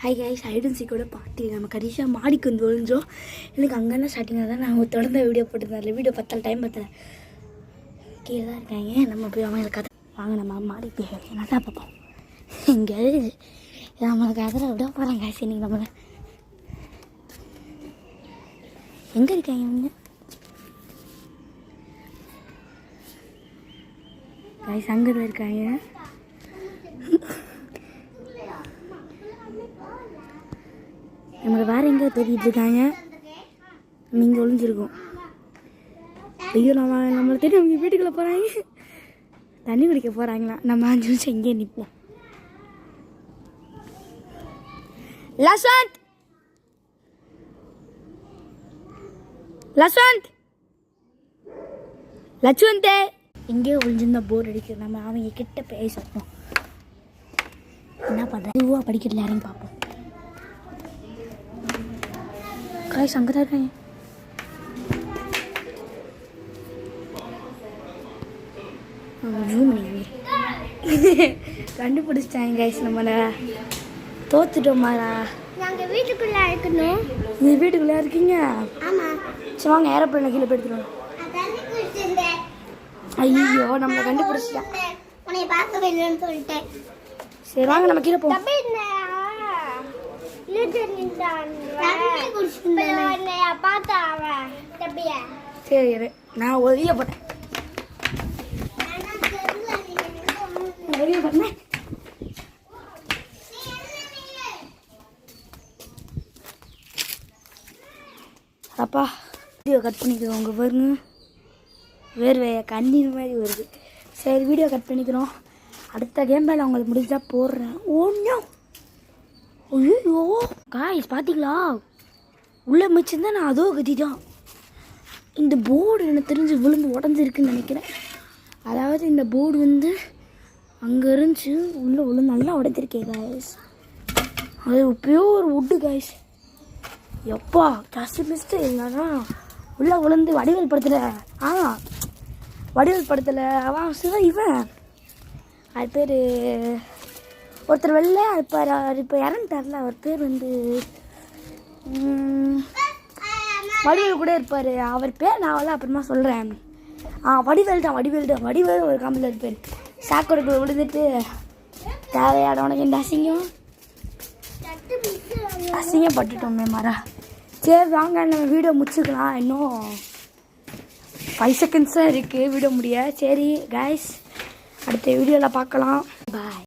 Hi guys, hide and சீக்கோட party நம்ம கடைசியாக மாடிக்கு வந்து ஒழிஞ்சோம். எனக்கு அங்கேனா ஸ்டார்டிங்காக தான் நான் தொடர்ந்து வீடியோ போட்டுருந்தேன். வீடியோ டைம் பத்தலை, கீழே தான் இருக்காங்க. நம்ம போய் அவங்களை கதை வாங்க, நம்ம மாடி போய் நல்லா பார்ப்போம். இங்கே நம்மளுக்கு அதில் விட போகிறாங்க கைஸ். இன்னைக்கு நம்மளை எங்கே இருக்காங்க இவங்க கைஸ்? அங்கே தான் இருக்காங்க. நம்மளை வேறு எங்கே தேடிட்டு இருக்காங்க. நம்ம இங்கே ஒழிஞ்சிருக்கோம். ஐயோ, நம்மளை தேடி அவங்க வீட்டுக்குள்ளே போகிறாங்க. தண்ணி குடிக்க போகிறாங்களா? நம்ம 5 நிமிஷம் இங்கேயே நிற்போம். லஸ்வந்த், லஸ்வந்த், லட்சுவந்தே, எங்கேயோ ஒழிஞ்சிருந்தா போர் அடிக்குது. நம்ம அவங்க கிட்ட பேசணும். என்ன பண்ணுறேன்? இதுவாக படிக்கிறதுல யாரையும் பார்ப்போம். கைஸ் அங்கே தான் இருக்காங்க. ஜூம் பண்ணி கண்டுபிடிச்சிட்டாங்க கைஸ். நம்மளை தோத்துட்டோமாடா. நாங்கள் வீட்டுக்குள்ளே இருக்கணும். நீ வீட்டுக்குள்ளே இருக்கீங்க? ஆமாம். சரி வாங்க, ஏரோப்ளேனை கீழே போயிடுத்துருவோம். ஐயோ, நம்மளை கண்டுபிடிச்சிட்டேன். உன்னை பார்க்க வேணும்னு சொல்லிட்டேன். சரி வாங்க, நம்ம கீழே போவோம். சரி இரு, நான் ஒழிய போட்டேன். அப்பா வீடியோ கட் பண்ணிக்கிறோம். உங்கள் பாருங்க, வேர்வையை கண்ணீர் மாதிரி வருது. சரி, வீடியோ கட் பண்ணிக்கிறோம். அடுத்த கேம் பேல உங்களுக்கு முடிஞ்சா போடுறேன். ஒன்றும் ஐயோ காய்ஸ், பார்த்தீங்களா? உள்ளே மிச்சிருந்தா நான் அதோ கத்திட்டான். இந்த போர்டு எனக்கு தெரிஞ்சு விழுந்து உடஞ்சிருக்குன்னு நினைக்கிறேன். அதாவது இந்த போர்டு வந்து அங்கே இருந்துச்சு, உள்ளே விழுந்து நல்லா உடைச்சிருக்கேன் காய்ஸ். அது பியூர் வுட்டு காய்ஸ். எப்பா ஜஸ்ட் மிஸ்ட்டு இல்லைன்னா உள்ளே விழுந்து வடிவேல் படத்தில் வடிவேல் படத்தில் அவன் சிவன் இவன் அது பேர் ஒருத்தர் வெளில இப்போ இறந்துட்டார்ல. அவர் பேர் வந்து வடிவேல் கூட இருப்பார். அவர் பேர் நான் வந்து அப்புறமா சொல்கிறேன். வடிவேல் ஒரு காம்பில் இருப்பார். சாக்கோடுக்குள்ள விழுந்துட்டு தேவையான உனக்கு இந்த அசிங்கம் பட்டுட்டோமே மாறா. சரி வாங்க, நம்ம வீடியோ முடிச்சுக்கலாம். இன்னும் 5 செகண்ட்ஸ் தான் இருக்குது வீடியோ முடிய. சரி கைஸ், அடுத்த வீடியோவில் பார்க்கலாம். பாய்.